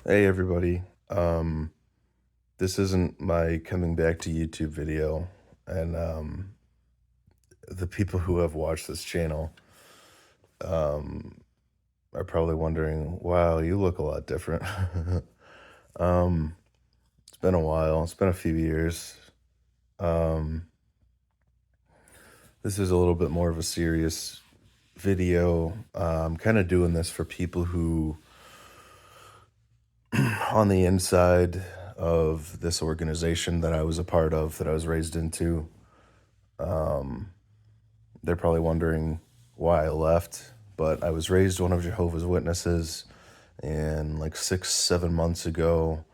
Hey everybody. This isn't my coming back to YouTube video, and the people who have watched this channel um are probably wondering, wow, you look a lot different. um it's been a while. It's been a few years. Um this is a little bit more of a serious video. I'm kind of doing this for people who on the inside of this organization that I was a part of, that I was raised into. Um They're probably wondering why I left, but I was raised one of Jehovah's Witnesses, and like 6, 7 months ago,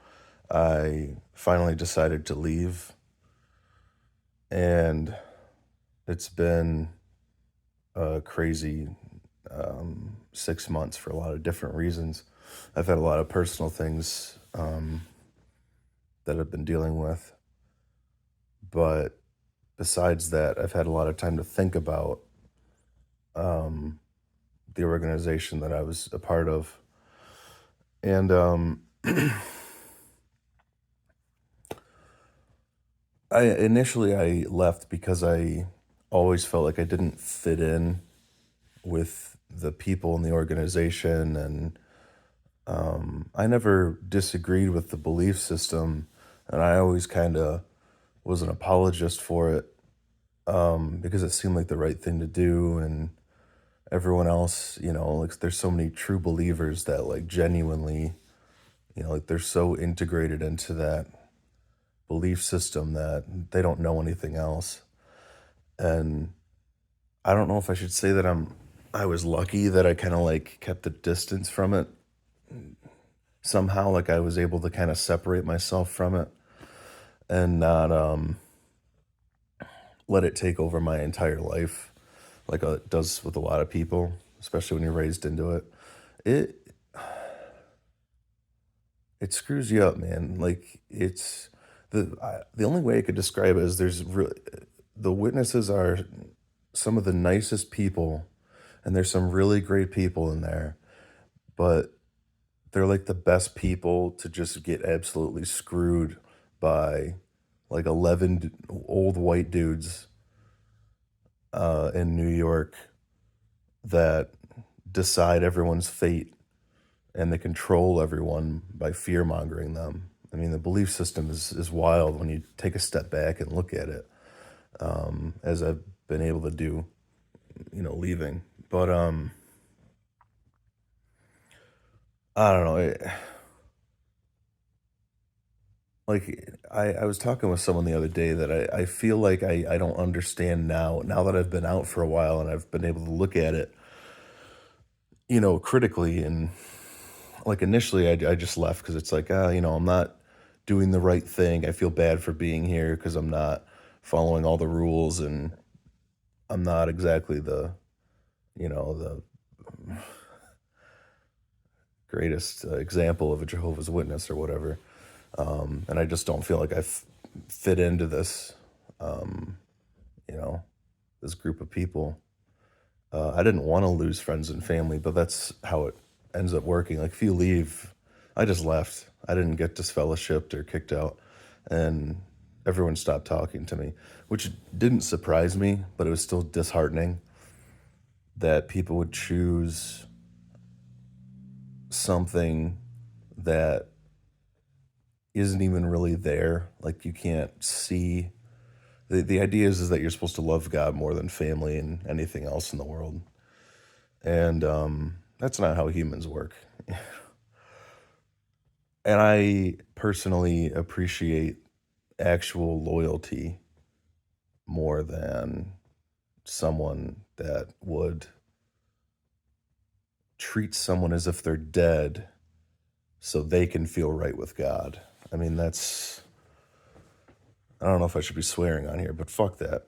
I finally decided to leave, and it's been a crazy 6 months for a lot of different reasons. I've had a lot of personal things that I've been dealing with, but besides that, I've had a lot of time to think about um, the organization that I was a part of. And I left because I always felt like I didn't fit in with the people in the organization, and I never disagreed with the belief system, and I always kind of was an apologist for it, because it seemed like the right thing to do, and everyone else, like there's so many true believers that like genuinely, like they're so integrated into that belief system that they don't know anything else. And I don't know if I should say that I was lucky that I kind of like kept the distance from it somehow, like I was able to kind of separate myself from it and not let it take over my entire life like it does with a lot of people, especially when you're raised into it. It it screws you up, man. Like it's the only way I could describe it is the witnesses are some of the nicest people, and there's some really great people in there, but they're like the best people to just get absolutely screwed by like 11 old white dudes in New York that decide everyone's fate, and they control everyone by fear mongering them. I mean, the belief system is wild when you take a step back and look at it, as I've been able to do, leaving. But I don't know. I was talking with someone the other day that I feel like I don't understand now that I've been out for a while and I've been able to look at it, critically. And like initially I just left because it's like, I'm not doing the right thing. I feel bad for being here because I'm not following all the rules, and I'm not exactly the greatest example of a Jehovah's Witness or whatever. And I just don't feel like fit into this, um, you know, this group of people. I didn't want to lose friends and family, but that's how it ends up working. Like if you leave, I just left. I didn't get disfellowshipped or kicked out, and everyone stopped talking to me, which didn't surprise me, but it was still disheartening that people would choose something that isn't even really there. Like you can't see. The idea is that you're supposed to love God more than family and anything else in the world. And that's not how humans work. And I personally appreciate actual loyalty more than someone that would treat someone as if they're dead so they can feel right with God. I mean, I don't know if I should be swearing on here, but fuck that.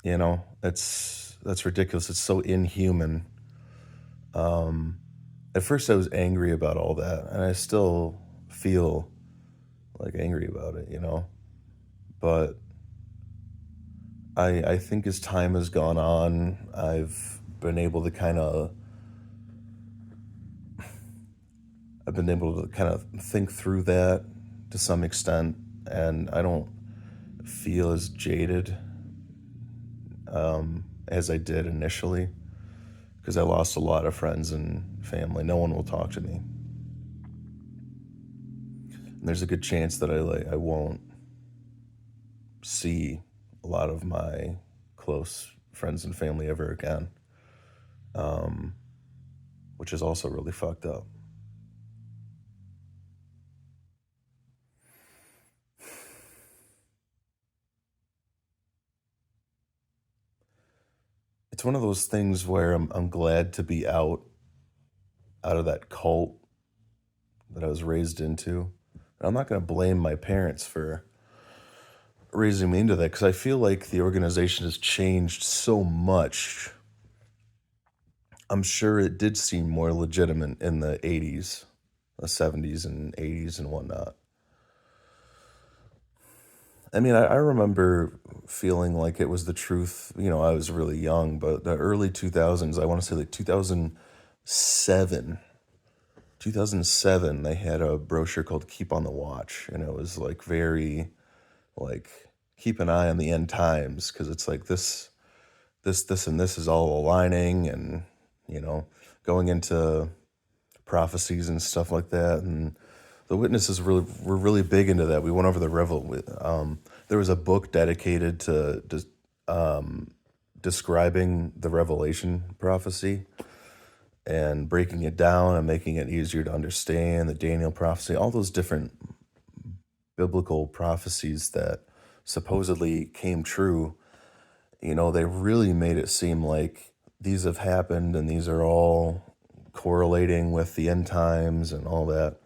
That's ridiculous. It's so inhuman. Um, at first I was angry about all that, and I still feel like angry about it. But I think as time has gone on, I've been able to kind of I've been able to kind of think through that to some extent, and I don't feel as jaded as I did initially because I lost a lot of friends and family. No one will talk to me. And there's a good chance that I won't see a lot of my close friends and family ever again, which is also really fucked up. It's one of those things where I'm glad to be out of that cult that I was raised into. And I'm not going to blame my parents for raising me into that because I feel like the organization has changed so much. I'm sure it did seem more legitimate in the 80s, the 70s and 80s and whatnot. I mean, I remember feeling like it was the truth. I was really young, but the early 2000s, I want to say like 2007, 2007, they had a brochure called Keep on the Watch. And it was like very, like, keep an eye on the end times because it's like this, and this is all aligning and, you know, going into prophecies and stuff like that. And the witnesses were really big into that. We went over the revel. There was a book dedicated to describing the Revelation prophecy and breaking it down and making it easier to understand. The Daniel prophecy, all those different biblical prophecies that supposedly came true. They really made it seem like these have happened and these are all correlating with the end times and all that.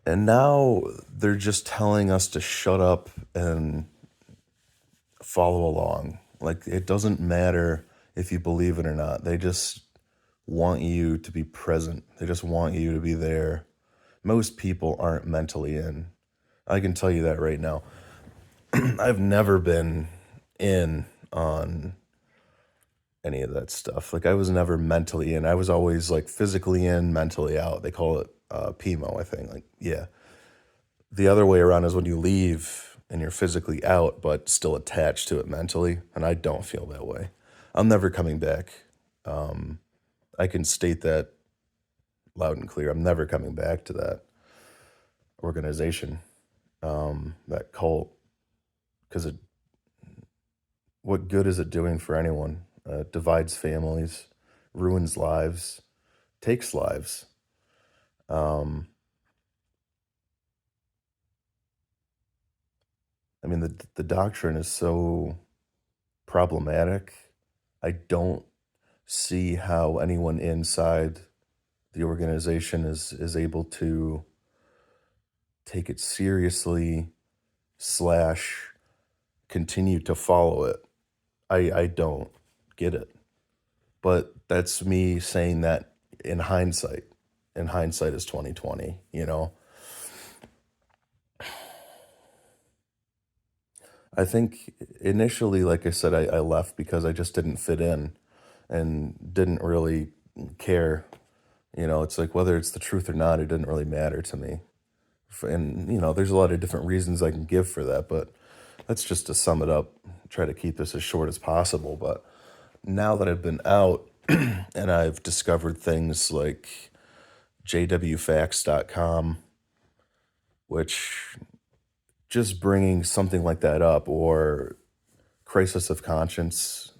And now they're just telling us to shut up and follow along. Like, it doesn't matter if you believe it or not. They just want you to be present, they just want you to be there. Most people aren't mentally in. I can tell you that right now. I've never been in on any of that stuff. Like, I was never mentally in. I was always like physically in, mentally out. They call it PMO, I think. Like, yeah. The other way around is when you leave and you're physically out, but still attached to it mentally. And I don't feel that way. I'm never coming back. I can state that loud and clear. I'm never coming back to that organization, that cult, because what good is it doing for anyone? Divides families, ruins lives, takes lives. Um, I mean, the doctrine is so problematic. I don't see how anyone inside the organization is able to take it seriously slash continue to follow it. I don't get it. But that's me saying that in hindsight. And hindsight is 2020. I think initially, like I said, I left because I just didn't fit in and didn't really care. It's like whether it's the truth or not, it didn't really matter to me. And, there's a lot of different reasons I can give for that, but that's just to sum it up, try to keep this as short as possible. But now that I've been out and I've discovered things like jwfacts.com, which just bringing something like that up, or Crisis of Conscience,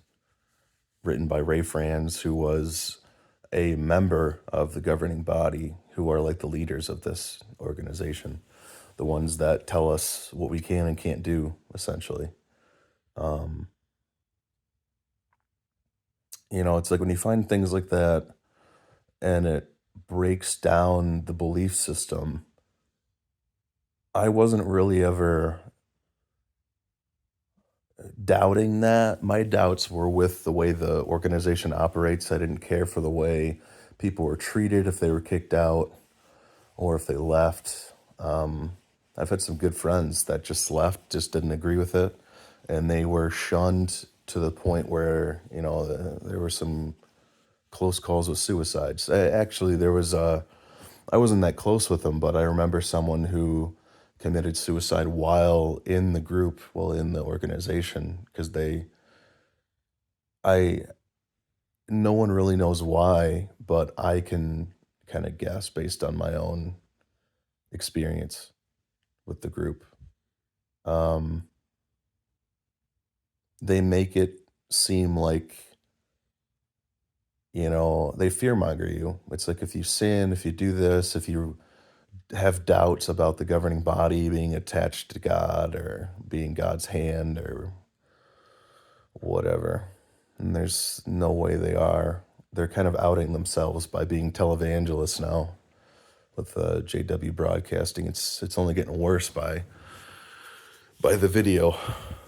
written by Ray Franz, who was a member of the governing body, who are like the leaders of this organization, the ones that tell us what we can and can't do, essentially. Um, it's like when you find things like that and it breaks down the belief system. I wasn't really ever doubting that. My doubts were with the way the organization operates. I didn't care for the way people were treated if they were kicked out or if they left. I've had some good friends that just left, just didn't agree with it, and they were shunned to the point where there were some close calls with suicides. Actually, there was I wasn't that close with them, but I remember someone who committed suicide while in the group, while in the organization, because I, no one really knows why, but I can kind of guess based on my own experience with the group. Um, they make it seem like, they fearmonger you. It's like if you sin, if you do this, if you have doubts about the governing body being attached to God or being God's hand or whatever. And there's no way they are. They're kind of outing themselves by being televangelists now with JW Broadcasting. It's only getting worse by the video.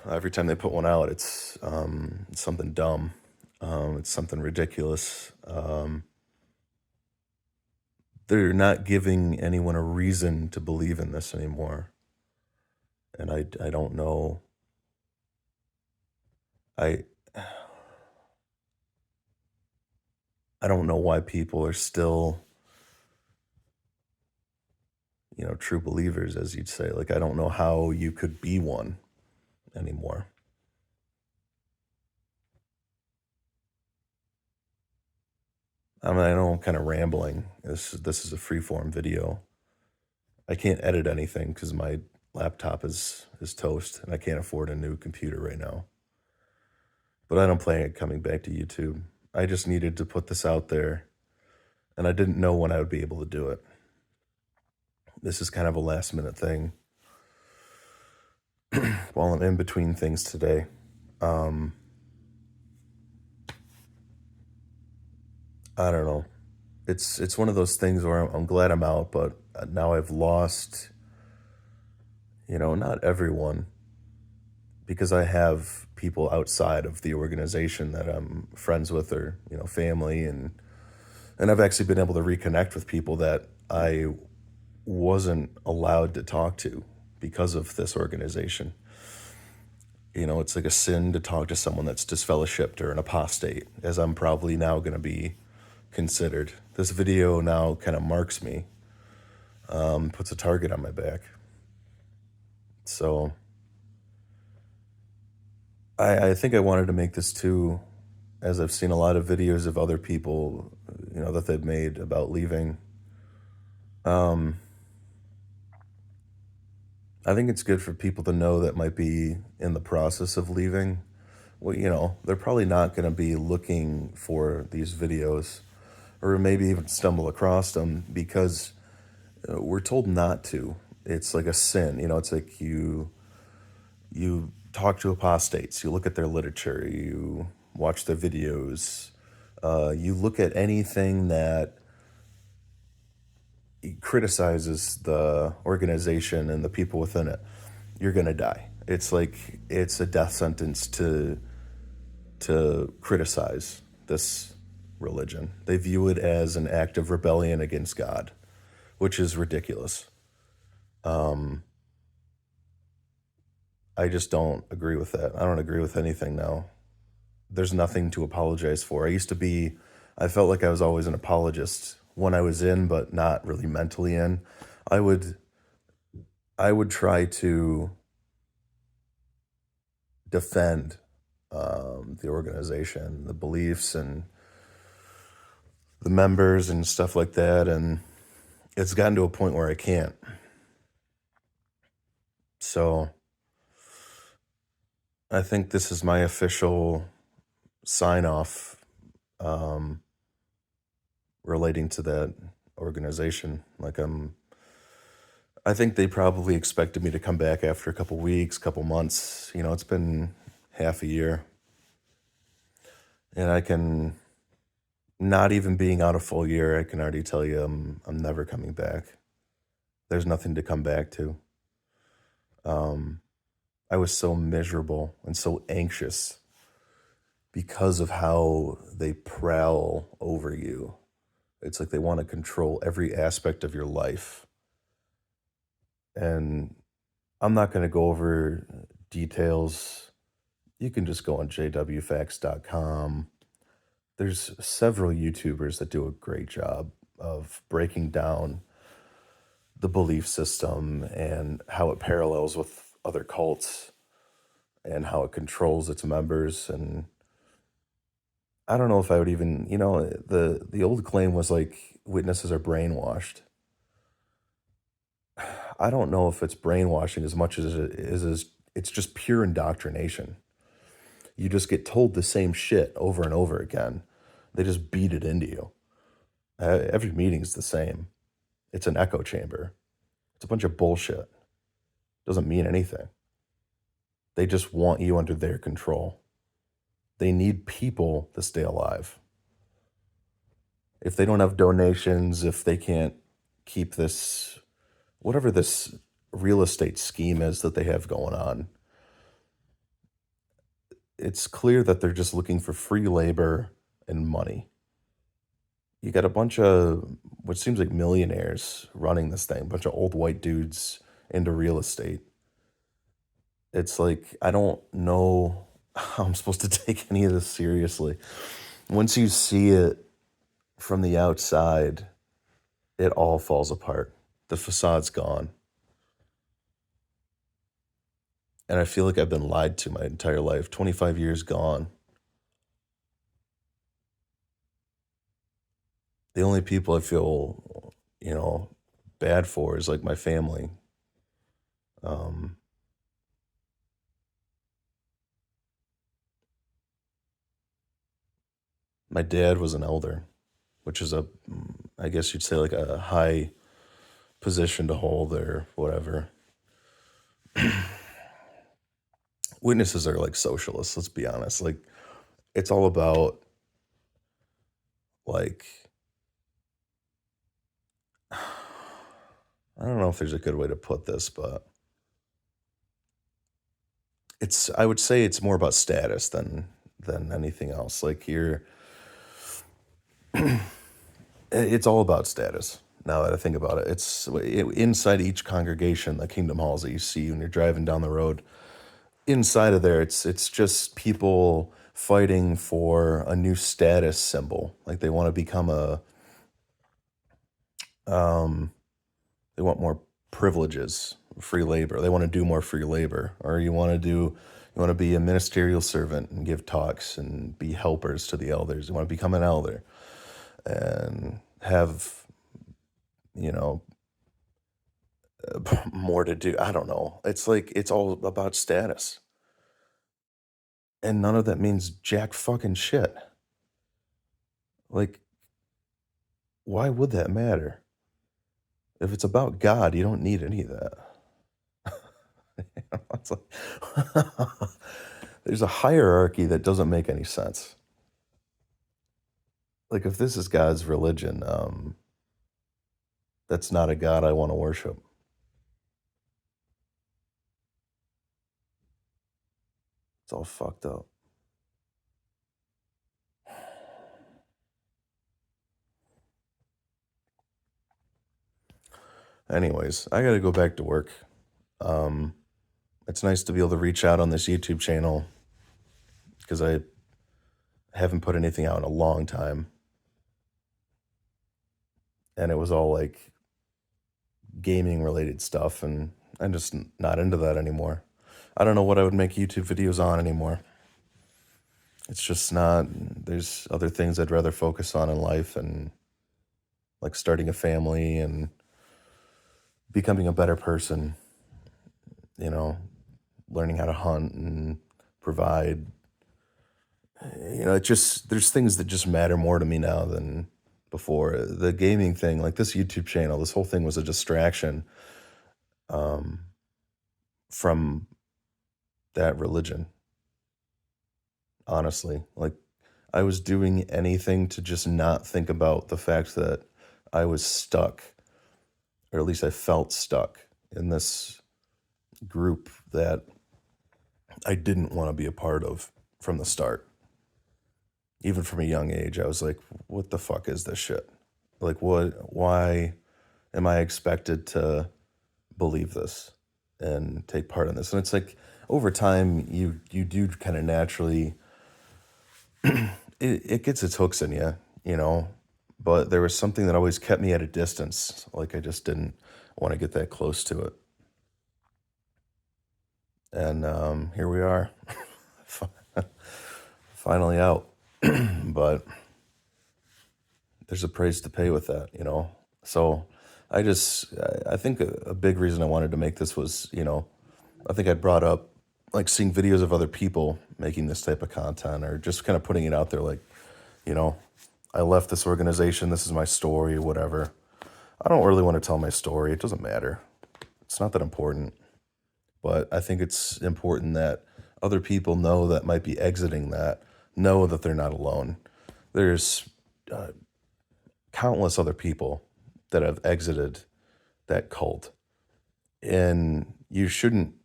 Every time they put one out, it's something dumb. It's something ridiculous. They're not giving anyone a reason to believe in this anymore. And I don't know. I I don't know why people are still, true believers, as you'd say. Like, I don't know how you could be one anymore. I mean, I know I'm kind of rambling. This is a free form video. I can't edit anything because my laptop is toast, and I can't afford a new computer right now. But I don't plan on coming back to YouTube. I just needed to put this out there, and I didn't know when I would be able to do it. This is kind of a last minute thing while I'm in between things today. Um, I don't know. It's one of those things where I'm glad I'm out, but now I've lost, not everyone, because I have people outside of the organization that I'm friends with, or family, and I've actually been able to reconnect with people that I wasn't allowed to talk to because of this organization. It's like a sin to talk to someone that's disfellowshipped or an apostate, as I'm probably now going to be considered. This video now kind of marks me, puts a target on my back. So I think I wanted to make this too, as I've seen a lot of videos of other people, that they've made about leaving. Um, I think it's good for people to know that might be in the process of leaving. Well, they're probably not going to be looking for these videos or maybe even stumble across them because we're told not to. It's like a sin. It's like you talk to apostates, you look at their literature, you watch their videos, you look at anything that criticizes the organization and the people within it, you're gonna die. It's like it's a death sentence to criticize this religion. They view it as an act of rebellion against God, which is ridiculous. Um, I just don't agree with that. I don't agree with anything now. There's nothing to apologize for. I felt like I was always an apologist when I was in, but not really mentally in. I would, I would try to defend the organization, the beliefs, and the members and stuff like that. And it's gotten to a point where I can't. So I think this is my official sign off um, relating to that organization. I think they probably expected me to come back after a couple weeks, couple months. It's been half a year, and I can, not even being out a full year, I can already tell you I'm never coming back. There's nothing to come back to. Um, I was so miserable and so anxious because of how they prowl over you. It's like they want to control every aspect of your life. And I'm not going to go over details. You can just go on jwfacts.com. There's several YouTubers that do a great job of breaking down the belief system and how it parallels with other cults and how it controls its members. And I don't know if I would even, the old claim was like witnesses are brainwashed. I don't know if it's brainwashing as much as it is it's just pure indoctrination. You just get told the same shit over and over again. They just beat it into you. Every meeting's the same. It's an echo chamber. It's a bunch of bullshit. Doesn't mean anything. They just want you under their control. They need people to stay alive. If they don't have donations, if they can't keep this, whatever this real estate scheme is that they have going on, it's clear that they're just looking for free labor and money. You got a bunch of what seems like millionaires running this thing, a bunch of old white dudes into real estate. It's like, I don't know how I'm supposed to take any of this seriously. Once you see it from the outside, it all falls apart. The facade's gone. And I feel like I've been lied to my entire life. 25 years gone. The only people I feel, bad for is like my family. Um, my dad was an elder, which is I guess you'd say like a high position to hold or whatever. Witnesses are like socialists, let's be honest. Like, it's all about, like, I don't know if there's a good way to put this, but I would say it's more about status than anything else. Like, it's all about status. Now that I think about it, inside each congregation, the kingdom halls that you see when you're driving down the road. Inside of there, it's just people fighting for a new status symbol. Like, they want to become um, they want more privileges, free labor. They want to do more free labor, or you want to be a ministerial servant and give talks and be helpers to the elders. You want to become an elder and have, you know, more to do. I don't know. It's like it's all about status, and none of that means jack fucking shit. Like, why would that matter? If it's about God, you don't need any of that. It's like there's a hierarchy that doesn't make any sense. Like, if this is God's religion, that's not a God I want to worship. It's all fucked up. Anyways, I got to go back to work. Um, it's nice to be able to reach out on this YouTube channel because I haven't put anything out in a long time. And it was all like gaming related stuff. And I'm just not into that anymore. I don't know what I would make YouTube videos on anymore. It's just not, there's other things I'd rather focus on in life, and like starting a family and becoming a better person, you know, learning how to hunt and provide. It just, there's things that just matter more to me now than before. The gaming thing, like this YouTube channel, this whole thing was a distraction um, from that religion, honestly. Like, I was doing anything to just not think about the fact that I was stuck, or at least I felt stuck in this group that I didn't want to be a part of from the start. Even from a young age, I was like, what the fuck is this shit? Like, why am I expected to believe this and take part in this? And it's like, over time, you do kind of naturally, it gets its hooks in you, you know? but there was something that always kept me at a distance. Like I just didn't want to get that close to it. And here we are, finally out. But there's a price to pay with that, you know? So I think a big reason I wanted to make this was, I think I brought up like seeing videos of other people making this type of content or just kind of putting it out there like, you know, I left this organization, this is my story, whatever. I don't really want to tell my story. It doesn't matter. It's not that important. But I think it's important that other people know that might be exiting that, know that they're not alone. There's countless other people that have exited that cult, and you shouldn't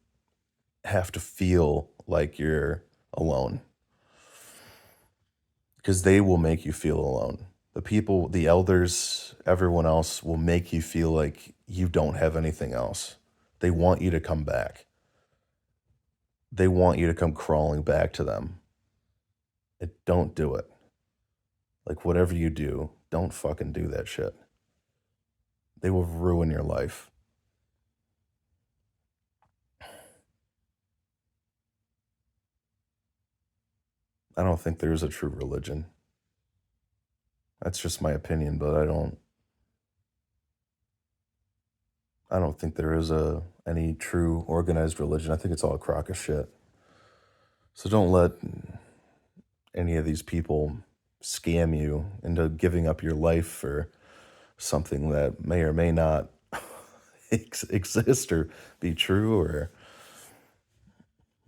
have to feel like you're alone because they will make you feel alone. The people, the elders, everyone else will make you feel like you don't have anything else. They want you to come back. They want you to come crawling back to them. And don't do it. Like, whatever you do, don't fucking do that shit. They will ruin your life. I don't think there is a true religion. That's just my opinion, but I don't think there is any true organized religion. I think it's all a crock of shit. So don't let any of these people scam you into giving up your life for something that may or may not exist or be true, or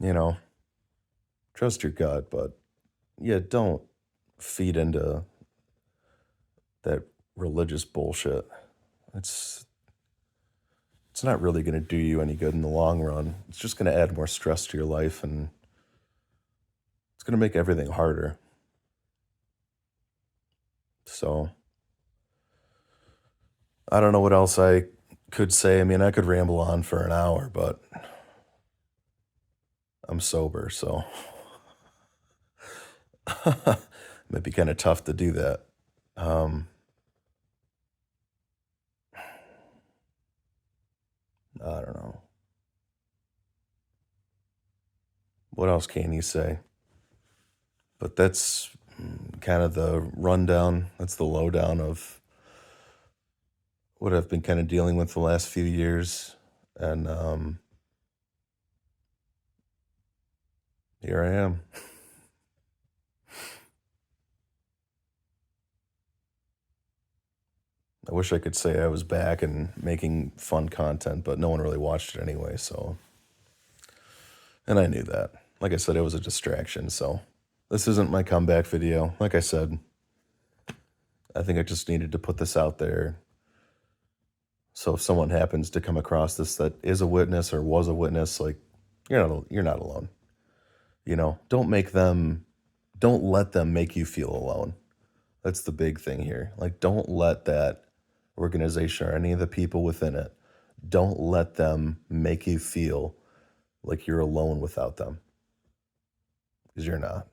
you know, trust your gut, but yeah, don't feed into that religious bullshit. It's it's not really going to do you any good in the long run. It's just going to add more stress to your life, and it's going to make everything harder. So, I don't know what else I could say. I mean, I could ramble on for an hour, but I'm sober, so it might be kind of tough to do that. Um, I don't know. What else can you say? But that's kind of the rundown. That's the lowdown of what I've been kind of dealing with the last few years. And here I am. I wish I could say I was back and making fun content, but no one really watched it anyway. So, and I knew that. Like I said, it was a distraction. So, this isn't my comeback video. Like I said, I think I just needed to put this out there. So if someone happens to come across this that is a witness or was a witness, like you're not alone. Don't let them make you feel alone. That's the big thing here. Like, don't let that organization or any of the people within it, don't let them make you feel like you're alone without them, because you're not.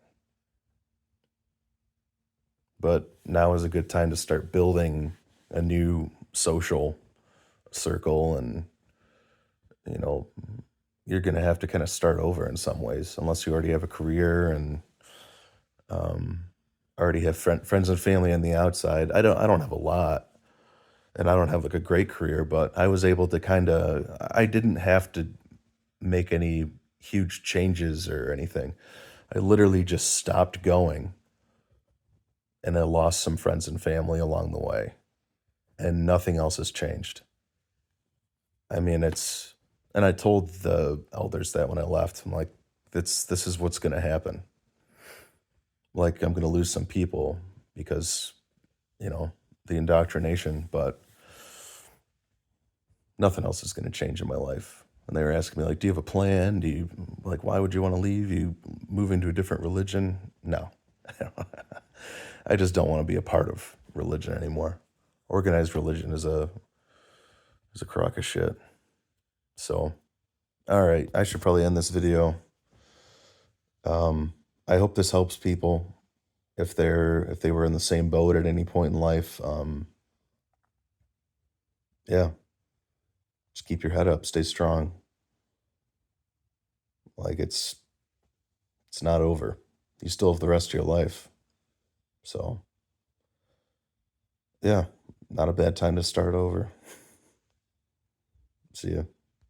But now is a good time to start building a new social circle, and you know, you're going to have to kind of start over in some ways, unless you already have a career and um, already have friends and family on the outside. I don't have a lot, and I don't have like a great career, but I was able to I didn't have to make any huge changes or anything. I literally just stopped going, and I lost some friends and family along the way, and nothing else has changed. I mean, and I told the elders that when I left, I'm like, this is what's going to happen. Like, I'm going to lose some people because, you know, the indoctrination, but nothing else is going to change in my life. And they were asking me, like, do you have a plan? Why would you want to leave? You move into a different religion? No. I just don't want to be a part of religion anymore. Organized religion is a crock of shit. So, all right, I should probably end this video. I hope this helps people. if they were in the same boat at any point in life, yeah, just keep your head up, stay strong. Like it's not over. You still have the rest of your life. So, yeah, not a bad time to start over. See ya.